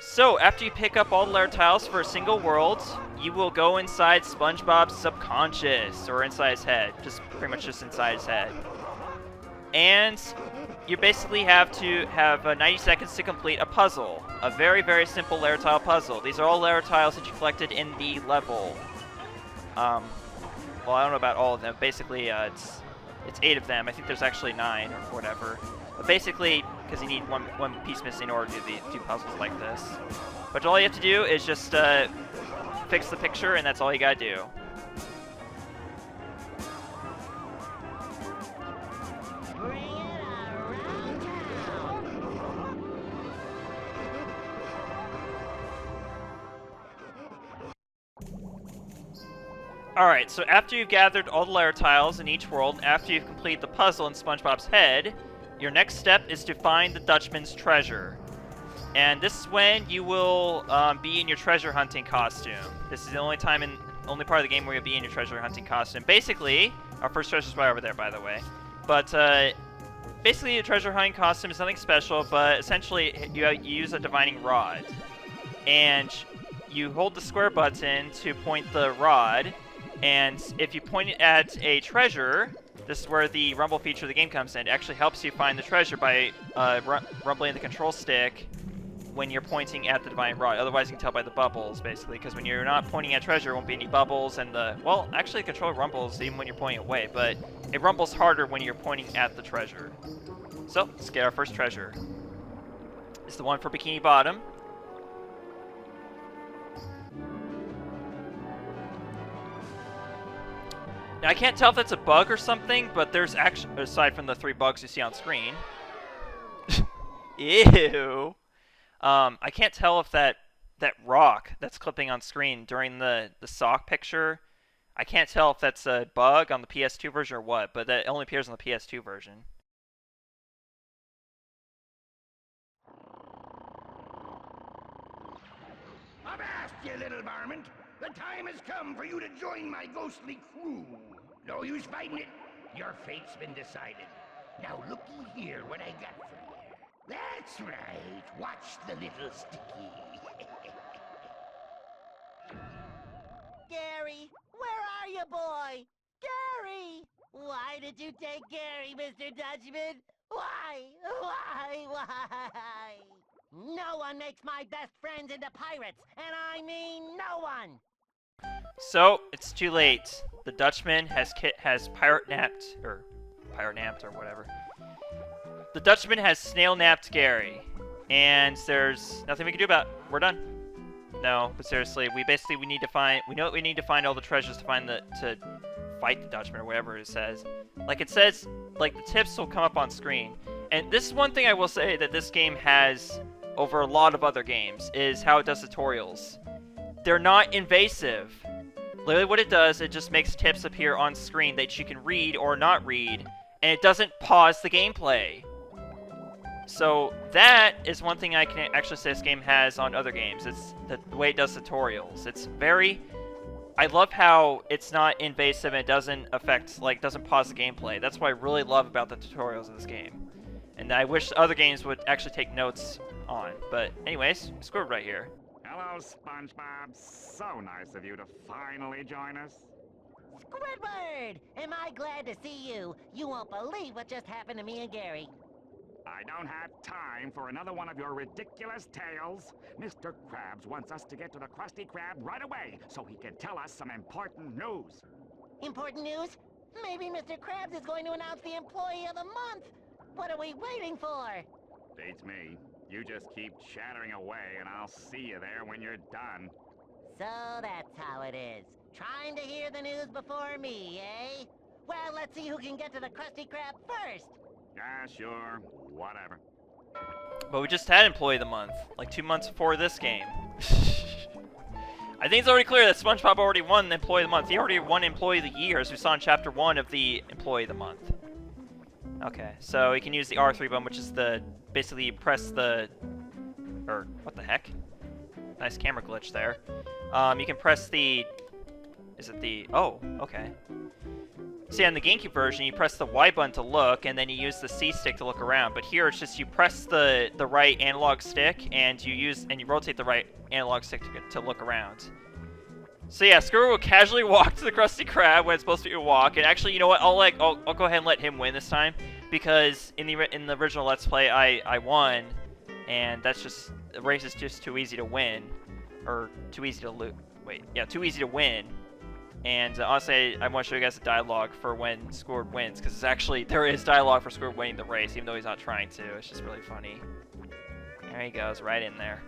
So, after you pick up all the layer tiles for a single world, you will go inside SpongeBob's subconscious, or inside his head, just pretty much just inside his head. And you basically have to have 90 seconds to complete a puzzle, a very, very simple layer tile puzzle. These are all layer tiles that you collected in the level. Well, I don't know about all of them. Basically, it's 8 of them. I think there's actually 9 or whatever. But basically, because you need one piece missing in order to do puzzles like this. But all you have to do is just fix the picture, and that's all you gotta do. Alright, so after you've gathered all the layer tiles in each world, after you've completed the puzzle in SpongeBob's head, your next step is to find the Dutchman's treasure. And this is when you will be in your treasure hunting costume. This is the only part of the game where you'll be in your treasure hunting costume. Basically, our first treasure is right over there, by the way. But basically, your treasure hunting costume is nothing special, but essentially you use a divining rod. And you hold the square button to point the rod. And if you point it at a treasure, this is where the rumble feature of the game comes in. It actually helps you find the treasure by rumbling the control stick when you're pointing at the divine rod. Otherwise, you can tell by the bubbles, basically, because when you're not pointing at treasure, there won't be any bubbles, and well, actually, the controller rumbles even when you're pointing away, but it rumbles harder when you're pointing at the treasure. So, let's get our first treasure. It's the one for Bikini Bottom. Now, I can't tell if that's a bug or something, but there's actually, aside from the 3 bugs you see on screen. Ew. I can't tell if that rock that's clipping on screen during the sock picture, I can't tell if that's a bug on the PS2 version or what, but that only appears on the PS2 version. Avast, you little varmint! The time has come for you to join my ghostly crew. No use fighting it. Your fate's been decided. Now looky here what I got for you. That's right. Watch the little sticky. Gary, where are you, boy? Gary! Why did you take Gary, Mr. Dutchman? Why? No one makes my best friends into pirates, and I mean no one! So, it's too late. The Dutchman has pirate napped or whatever. The Dutchman has snail napped Gary, and there's nothing we can do about it. We're done. No, but seriously, we need to find. We know that we need to find all the treasures to find to fight the Dutchman or whatever it says. Like it says, like the tips will come up on screen. And this is one thing I will say that this game has over a lot of other games is how it does tutorials. They're not invasive. Literally what it does, it just makes tips appear on screen that you can read or not read, and it doesn't pause the gameplay. So that is one thing I can actually say this game has on other games. It's the way it does tutorials. It's very... I love how it's not invasive and it doesn't affect, doesn't pause the gameplay. That's what I really love about the tutorials of this game. And I wish other games would actually take notes on. But anyways, Squidward right here. Hello, SpongeBob. So nice of you to finally join us. Squidward! Am I glad to see you? You won't believe what just happened to me and Gary. I don't have time for another one of your ridiculous tales. Mr. Krabs wants us to get to the Krusty Krab right away so he can tell us some important news. Important news? Maybe Mr. Krabs is going to announce the Employee of the Month. What are we waiting for? Beats me. You just keep chattering away and I'll see you there when you're done. So that's how it is. Trying to hear the news before me, eh? Well, let's see who can get to the Krusty Krab first. Yeah, sure. Whatever. But we just had Employee of the Month, like 2 months before this game. I think it's already clear that SpongeBob already won the Employee of the Month. He already won Employee of the Year, as we saw in Chapter 1 of the Employee of the Month. Okay, so you can use the R3 button, which is basically you press the... Or, what the heck? Nice camera glitch there. You can press the Is it the... Oh, okay. See, on the GameCube version, you press the Y button to look, and then you use the C stick to look around. But here, it's just you press the right analog stick, and you rotate the right analog stick to look around. So yeah, Squidward will casually walk to the Krusty Krab when it's supposed to be a walk. And actually, you know what? I'll go ahead and let him win this time, because in the original Let's Play, I won, and that's just... The race is just too easy to win, or too easy to lose. Wait, yeah, too easy to win. And honestly, I want to show you guys the dialogue for when Squidward wins, because there is dialogue for Squidward winning the race, even though he's not trying to. It's just really funny. There he goes, right in there.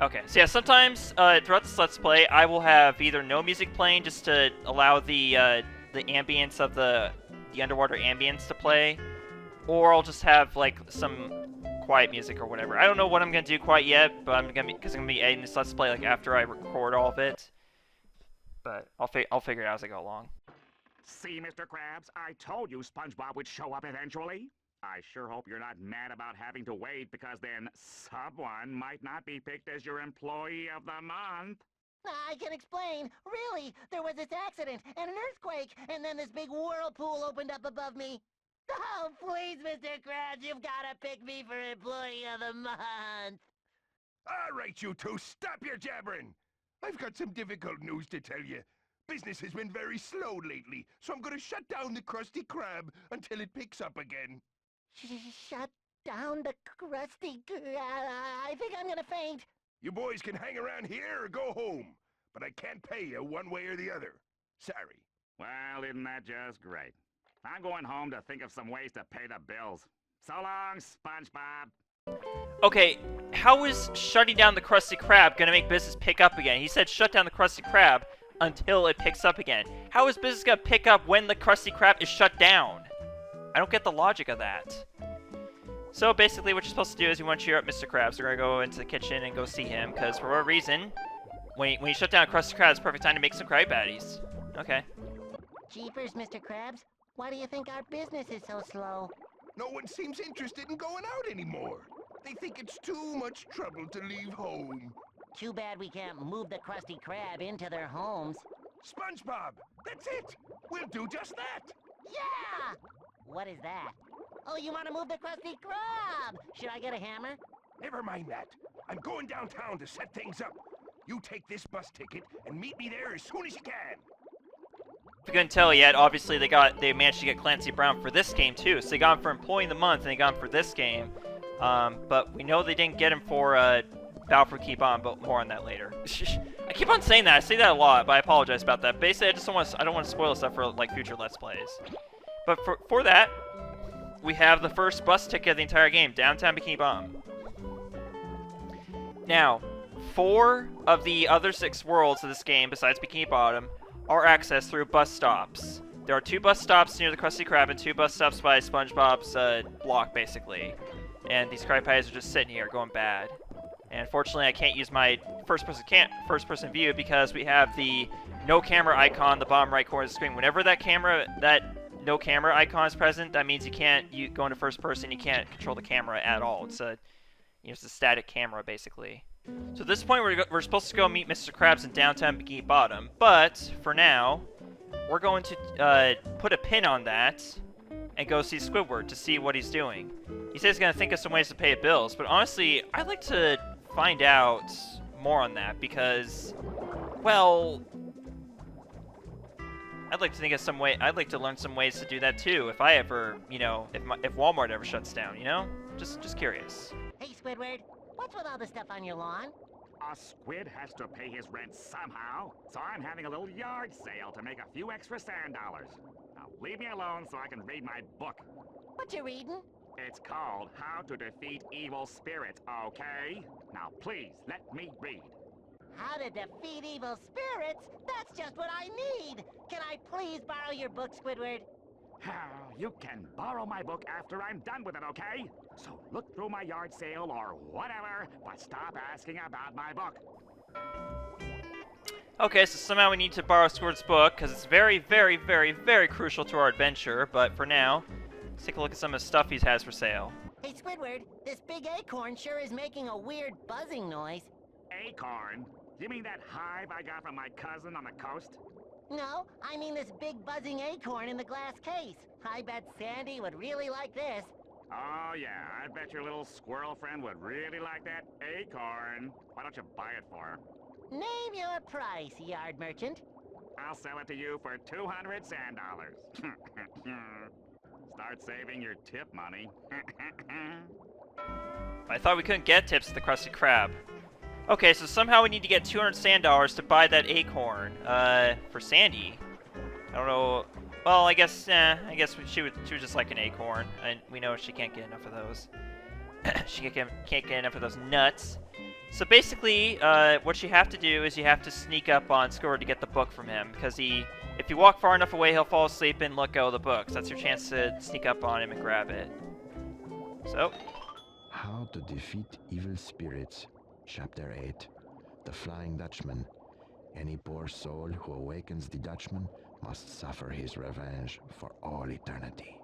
Okay, so yeah, sometimes throughout this Let's Play, I will have either no music playing just to allow the ambience of the underwater ambience to play, or I'll just have like some quiet music or whatever. I don't know what I'm gonna do quite yet, but because I'm gonna be editing this Let's Play like after I record all of it. But I'll figure it out as I go along. See, Mr. Krabs, I told you SpongeBob would show up eventually. I sure hope you're not mad about having to wait, because then someone might not be picked as your employee of the month. I can explain. Really, there was this accident and an earthquake, and then this big whirlpool opened up above me. Oh, please, Mr. Krabs, you've got to pick me for Employee of the Month. All right, you two, stop your jabbering. I've got some difficult news to tell you. Business has been very slow lately, so I'm going to shut down the Krusty Krab until it picks up again. Shut down the Krusty Krab? I think I'm going to faint. You boys can hang around here or go home, but I can't pay you one way or the other. Sorry. Well, isn't that just great? I'm going home to think of some ways to pay the bills. So long, SpongeBob. Okay, how is shutting down the Krusty Krab gonna make business pick up again? He said shut down the Krusty Krab until it picks up again. How is business gonna pick up when the Krusty Krab is shut down? I don't get the logic of that. So basically what you're supposed to do is you want to cheer up Mr. Krabs. So we're gonna go into the kitchen and go see him, because for whatever reason, when you shut down Krusty Krab, it's the perfect time to make some Krab Patties. Okay. Jeepers, Mr. Krabs. Why do you think our business is so slow? No one seems interested in going out anymore. They think it's too much trouble to leave home. Too bad we can't move the Krusty Krab into their homes. SpongeBob, that's it. We'll do just that. Yeah! What is that? Oh, you want to move the Krusty Krab? Should I get a hammer? Never mind that. I'm going downtown to set things up. You take this bus ticket and meet me there as soon as you can. If you couldn't tell yet, obviously they managed to get Clancy Brown for this game too. So they got him for Employee of the Month and they got him for this game. But we know they didn't get him for Battle for Bikini Bottom, but more on that later. I keep on saying that. I say that a lot, but I apologize about that. Basically, I don't want to spoil stuff for like future Let's Plays. But for that, we have the first bus ticket of the entire game, Downtown Bikini Bottom. Now, 4 of the other 6 worlds of this game, besides Bikini Bottom, are accessed through bus stops. There are 2 bus stops near the Krusty Krab and 2 bus stops by SpongeBob's block, basically. And these Krab Patties are just sitting here, going bad. And unfortunately, I can't use my first-person view because we have the no camera icon in the bottom right corner of the screen. Whenever that no camera icon is present, that means you go into first person. You can't control the camera at all. It's it's a static camera, basically. So at this point, we're supposed to go meet Mr. Krabs in downtown Bikini Bottom, but for now, we're going to put a pin on that and go see Squidward to see what he's doing. He says he's going to think of some ways to pay bills, but honestly, I'd like to find out more on that because, well, I'd like to think of some way. I'd like to learn some ways to do that too. If I ever, if Walmart ever shuts down, just curious. Hey, Squidward. What's with all the stuff on your lawn? A squid has to pay his rent somehow, so I'm having a little yard sale to make a few extra sand dollars. Now leave me alone so I can read my book. What you reading? It's called How to Defeat Evil Spirits, okay? Now please, let me read. How to defeat evil spirits? That's just what I need! Can I please borrow your book, Squidward? You can borrow my book after I'm done with it, okay? So look through my yard sale or whatever, but stop asking about my book. Okay, so somehow we need to borrow Squidward's book, because it's very, very, very, very crucial to our adventure, but for now, let's take a look at some of the stuff he has for sale. Hey, Squidward, this big acorn sure is making a weird buzzing noise. Acorn? You mean that hive I got from my cousin on the coast? No, I mean this big buzzing acorn in the glass case. I bet Sandy would really like this. Oh, yeah. I bet your little squirrel friend would really like that acorn. Why don't you buy it for her? Name your price, yard merchant. I'll sell it to you for 200 sand dollars. Start saving your tip money. I thought we couldn't get tips at the Krusty Krab. Okay, so somehow we need to get 200 sand dollars to buy that acorn. For Sandy. I don't know. Well, I guess she would just like an acorn, and we know she can't get enough of those. She can't get enough of those nuts. So basically, what you have to do is you have to sneak up on Squidward to get the book from him, because if you walk far enough away, he'll fall asleep and let go of the book. So that's your chance to sneak up on him and grab it. So. How to Defeat Evil Spirits, Chapter 8, The Flying Dutchman. Any poor soul who awakens the Dutchman must suffer his revenge for all eternity.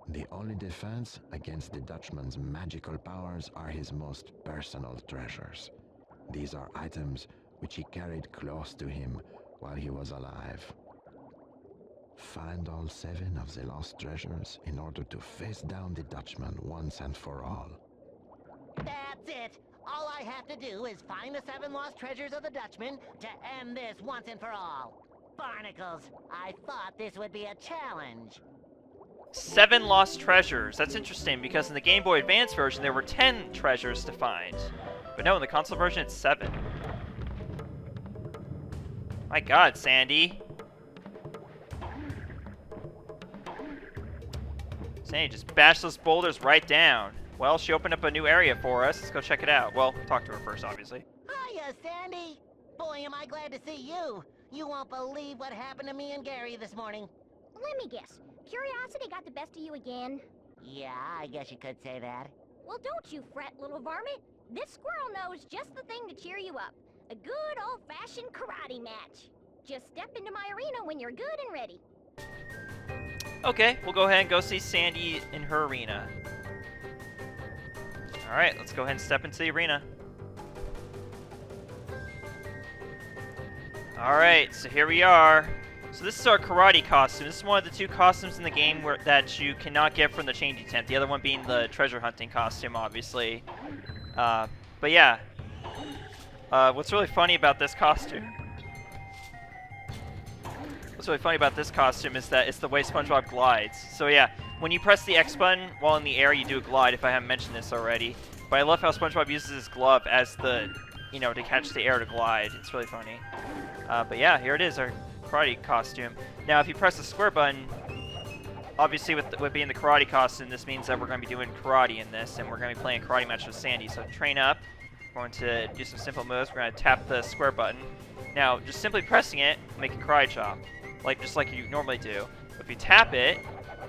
The only defense against the Dutchman's magical powers are his most personal treasures. These are items which he carried close to him while he was alive. Find all 7 of the lost treasures in order to face down the Dutchman once and for all. That's it. All I have to do is find the 7 lost treasures of the Dutchman to end this once and for all. Barnacles, I thought this would be a challenge. 7 lost treasures. That's interesting because in the Game Boy Advance version there were 10 treasures to find. But no, in the console version it's 7. My god, Sandy. Sandy, just bash those boulders right down. Well, she opened up a new area for us. Let's go check it out. Well, talk to her first, obviously. Hiya, Sandy. Boy, am I glad to see you. You won't believe what happened to me and Gary this morning. Let me guess. Curiosity got the best of you again? Yeah, I guess you could say that. Well, don't you fret, little varmint. This squirrel knows just the thing to cheer you up. A good old-fashioned karate match. Just step into my arena when you're good and ready. Okay, we'll go ahead and go see Sandy in her arena. Alright, let's go ahead and step into the arena. Alright, so here we are. So this is our karate costume. This is one of the 2 costumes in the game that you cannot get from the changing tent. The other one being the treasure hunting costume, obviously. But yeah. What's really funny about this costume... What's really funny about this costume is that it's the way SpongeBob glides. So yeah, when you press the X button while in the air, you do a glide, if I haven't mentioned this already. But I love how SpongeBob uses his glove as the, to catch the air to glide. It's really funny. But yeah, here it is, our karate costume. Now, if you press the square button, obviously with being the karate costume, this means that we're going to be doing karate in this, and we're going to be playing a karate match with Sandy. So train up. We're going to do some simple moves. We're going to tap the square button. Now, just simply pressing it, make a karate chop, just like you normally do. If you tap it,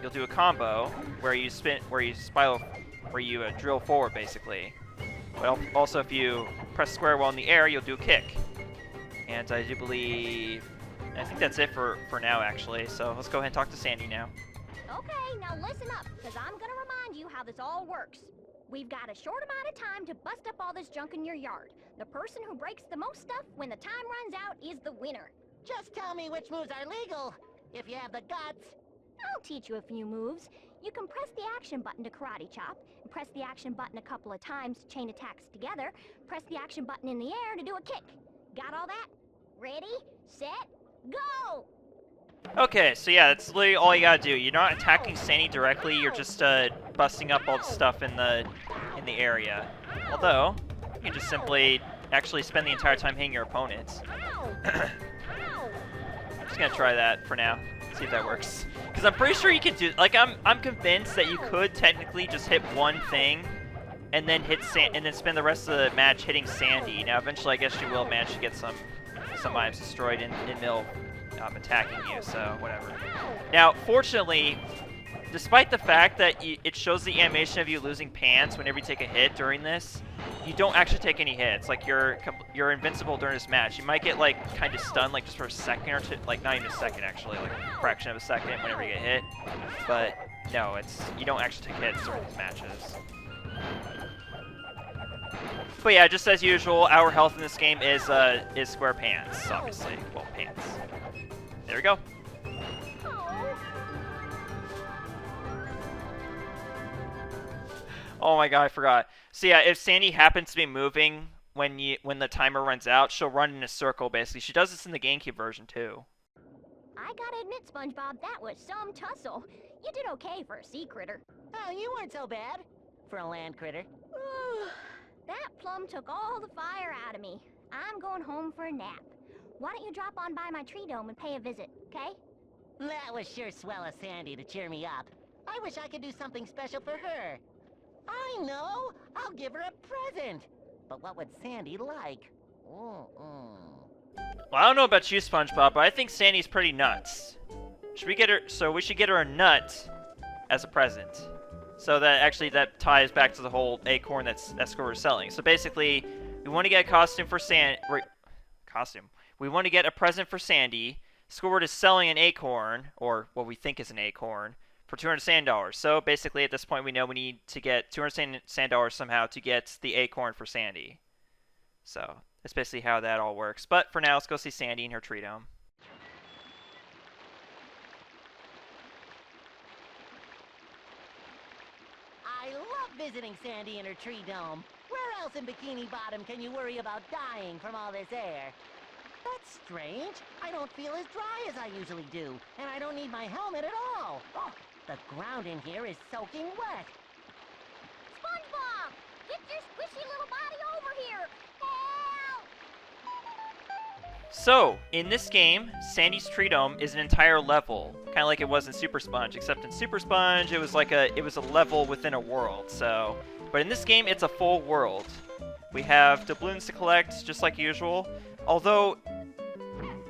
you'll do a combo where you drill forward, basically. But also, if you press square while in the air, you'll do a kick. And I think that's it for now, actually. So let's go ahead and talk to Sandy now. Okay, now listen up, because I'm going to remind you how this all works. We've got a short amount of time to bust up all this junk in your yard. The person who breaks the most stuff when the time runs out is the winner. Just tell me which moves are legal, if you have the guts. I'll teach you a few moves. You can press the action button to karate chop, and press the action button a couple of times to chain attacks together, press the action button in the air to do a kick. Got all that? Ready, set, go! Okay, so yeah, that's literally all you gotta do. You're not attacking Sandy directly, you're just busting up all the stuff in the area. Although, you can just simply actually spend the entire time hitting your opponents. I'm just gonna try that for now. See if that works. Because I'm pretty sure you can do, I'm convinced that you could technically just hit one thing and then spend the rest of the match hitting Sandy. Now eventually I guess you will manage to get some items destroyed in the middle attacking you, so whatever. Now, fortunately, despite the fact that it shows the animation of you losing pants whenever you take a hit during this, you don't actually take any hits. You're invincible during this match. You might get kind of stunned, just for a second or two, not even a second actually, like a fraction of a second whenever you get hit. But no, you don't actually take hits during these matches. But yeah, just as usual, our health in this game is SquarePants, obviously. Well, pants. There we go. Oh my god, I forgot. So yeah, if Sandy happens to be moving when the timer runs out, she'll run in a circle, basically. She does this in the GameCube version, too. I gotta admit, SpongeBob, that was some tussle. You did okay for a sea critter. Oh, you weren't so bad. For a land critter. That plum took all the fire out of me. I'm going home for a nap. Why don't you drop on by my tree dome and pay a visit, okay? That was sure swell of Sandy to cheer me up. I wish I could do something special for her. I know! I'll give her a present! But what would Sandy like? Well, I don't know about you, SpongeBob, but I think Sandy's pretty nuts. Should we get her? So we should get her a nut as a present. So that actually that ties back to the whole Acorn that's what we're selling. So basically, we want to get a costume for We want to get a present for Sandy. Squidward is selling an Acorn, or what we think is an Acorn, for 200 sand dollars. So basically, at this point, we know we need to get 200 sand dollars somehow to get the Acorn for Sandy. So that's basically how that all works. But for now, let's go see Sandy in her tree dome. I love visiting Sandy in her tree dome. Where else in Bikini Bottom can you worry about dying from all this air? That's strange. I don't feel as dry as I usually do, and I don't need my helmet at all. Oh, the ground in here is soaking wet. SpongeBob! Get your squishy little body over here! Help! So, in this game, Sandy's tree dome is an entire level, kind of like it was in Super Sponge, except in Super Sponge it was a level within a world. So, but in this game it's a full world. We have doubloons to collect, just like usual. Although,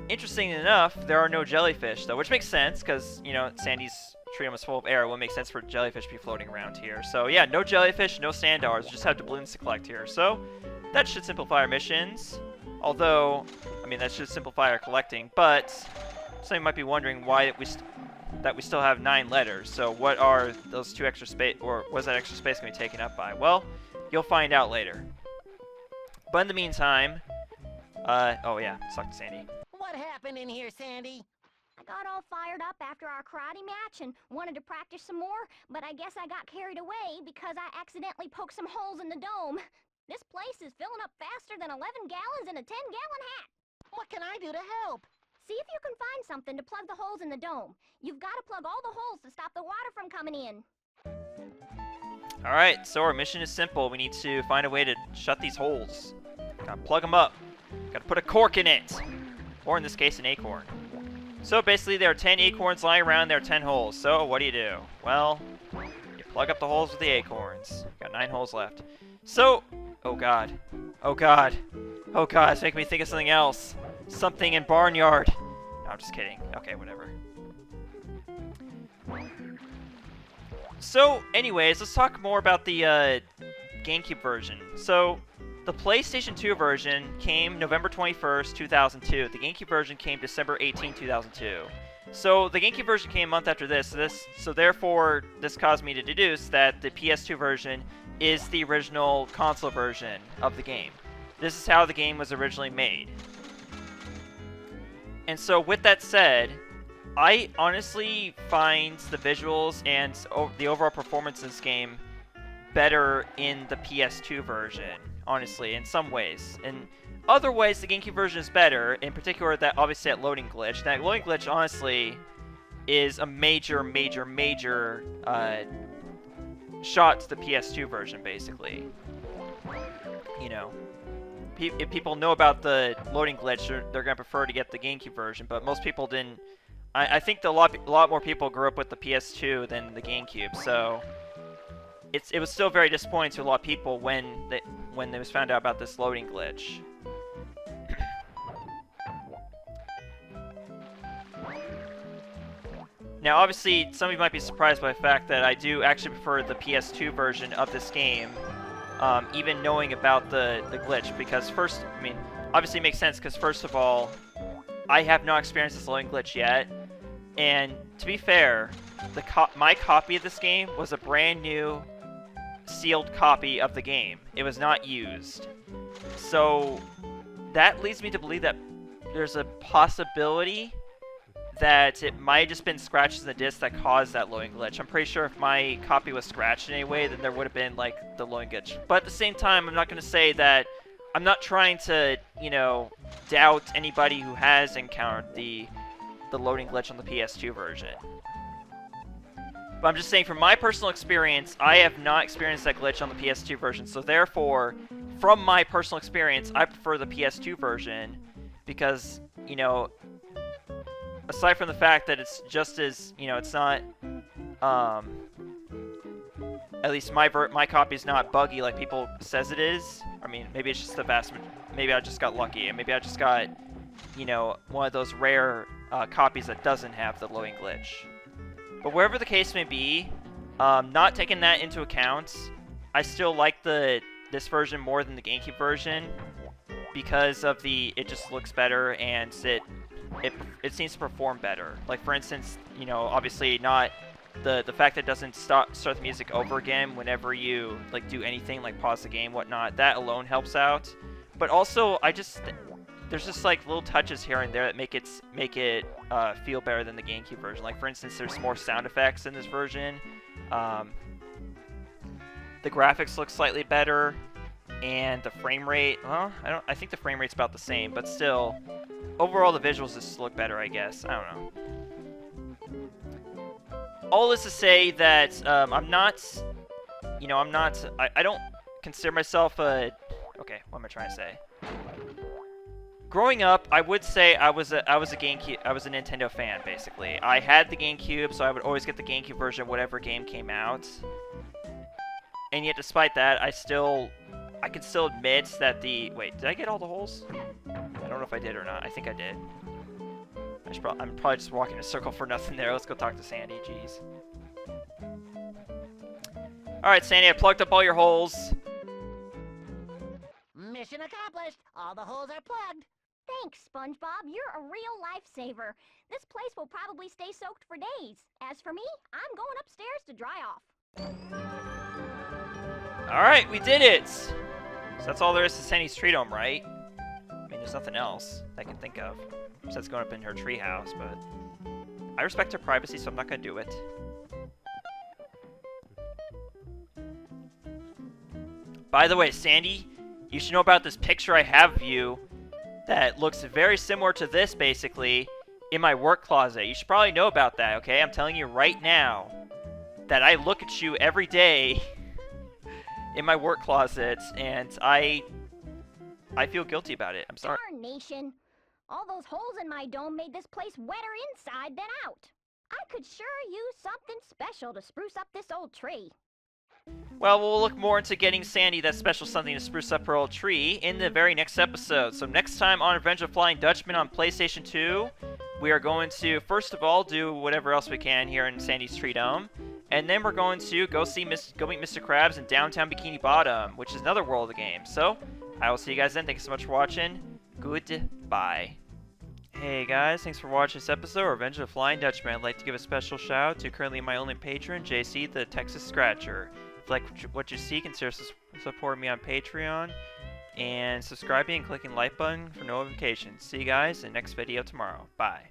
interesting enough, there are no jellyfish, though, which makes sense, because, you know, Sandy's tree dome is full of air. It would make sense for jellyfish to be floating around here. So, yeah, no jellyfish, no sand dollars, we just have doubloons to collect here. So, that should simplify our missions. Although, I mean, that should simplify our collecting, but somebody might be wondering why that we still have 9 letters. So, what are those 2 extra space, or was that extra space going to be taken up by? Well, you'll find out later. But in the meantime, oh yeah, suck to Sandy. What happened in here, Sandy? I got all fired up after our karate match and wanted to practice some more, but I guess I got carried away because I accidentally poked some holes in the dome. This place is filling up faster than 11 gallons in a 10-gallon hat. What can I do to help? See if you can find something to plug the holes in the dome. You've got to plug all the holes to stop the water from coming in. Alright, so our mission is simple. We need to find a way to shut these holes. Gotta plug them up. Gotta put a cork in it. Or in this case, an acorn. So basically, there are 10 acorns lying around, there are 10 holes. So what do? Well, you plug up the holes with the acorns. Got 9 holes left. So, oh god. Oh god. Oh god, it's making me think of something else. Something in Barnyard. No, I'm just kidding. Okay, whatever. So, anyways, let's talk more about the GameCube version. So, the PlayStation 2 version came November 21st, 2002. The GameCube version came December 18, 2002. So, the GameCube version came a month after this. So therefore, this caused me to deduce that the PS2 version is the original console version of the game. This is how the game was originally made. And so, with that said, I honestly find the visuals and the overall performance in this game better in the PS2 version, honestly, in some ways. In other ways, the GameCube version is better, in particular that loading glitch. That loading glitch, honestly, is a major shot to the PS2 version, basically. You know, if people know about the loading glitch, they're going to prefer to get the GameCube version, but most people didn't. I think a lot more people grew up with the PS2 than the GameCube, so it was still very disappointing to a lot of people when they was found out about this loading glitch. Now, obviously, some of you might be surprised by the fact that I do actually prefer the PS2 version of this game, even knowing about the glitch, because first, I mean, obviously it makes sense, because first of all, I have not experienced this loading glitch yet, and to be fair, my copy of this game was a brand new sealed copy of the game. It was not used. So that leads me to believe that there's a possibility that it might have just been scratches in the disc that caused that loading glitch. I'm pretty sure if my copy was scratched in any way, then there would have been, like, the loading glitch. But at the same time, I'm not going to say that... I'm not trying to, you know, doubt anybody who has encountered the loading glitch on the PS2 version. But I'm just saying, from my personal experience, I have not experienced that glitch on the PS2 version. So therefore, from my personal experience, I prefer the PS2 version because, you know... Aside from the fact that it's just as, you know, it's not, at least my copy is not buggy like people says it is. I mean, maybe it's just the maybe I just got lucky, and maybe I just got, you know, one of those rare copies that doesn't have the loading glitch. But wherever the case may be, not taking that into account, I still like this version more than the GameCube version because of it just looks better and it seems to perform better. Like, for instance, you know, obviously not the fact that it doesn't start the music over again whenever you, like, do anything, like pause the game, whatnot. That alone helps out. But also, there's just, like, little touches here and there that make it feel better than the GameCube version. Like, for instance, there's more sound effects in this version. The graphics look slightly better. And the frame rate, well, I think the frame rate's about the same, but still, overall the visuals just look better, I guess. I don't know. All this to say that I'm not, you know, I don't consider myself okay, what am I trying to say? Growing up, I would say I was a Nintendo fan, basically. I had the GameCube, so I would always get the GameCube version of whatever game came out. And yet, despite that, I can still admit that wait, did I get all the holes? I don't know if I did or not. I think I did. I'm probably just walking in a circle for nothing there. Let's go talk to Sandy. Jeez. Alright, Sandy, I plugged up all your holes. Mission accomplished. All the holes are plugged. Thanks, SpongeBob. You're a real lifesaver. This place will probably stay soaked for days. As for me, I'm going upstairs to dry off. Alright, we did it! So that's all there is to Sandy's Tree Dome, right? I mean, there's nothing else I can think of. Besides going up in her treehouse, but... I respect her privacy, so I'm not gonna do it. By the way, Sandy, you should know about this picture I have of you that looks very similar to this, basically, in my work closet. You should probably know about that, okay? I'm telling you right now that I look at you every day in my work closet, and I feel guilty about it. I'm sorry. Darnation. All those holes in my dome made this place wetter inside than out. I could sure use something special to spruce up this old tree. Well, we'll look more into getting Sandy that special something to spruce up her old tree in the very next episode. So next time on Revenge of the Flying Dutchman on PlayStation 2, we are going to, first of all, do whatever else we can here in Sandy's Tree Dome. And then we're going to go meet Mr. Krabs in downtown Bikini Bottom, which is another world of the game. So, I will see you guys then. Thanks so much for watching. Goodbye. Hey guys, thanks for watching this episode of Revenge of the Flying Dutchman. I'd like to give a special shout out to currently my only patron, JC the Texas Scratcher. If you like what you see, consider supporting me on Patreon. And subscribing and clicking the like button for notifications. See you guys in the next video tomorrow. Bye.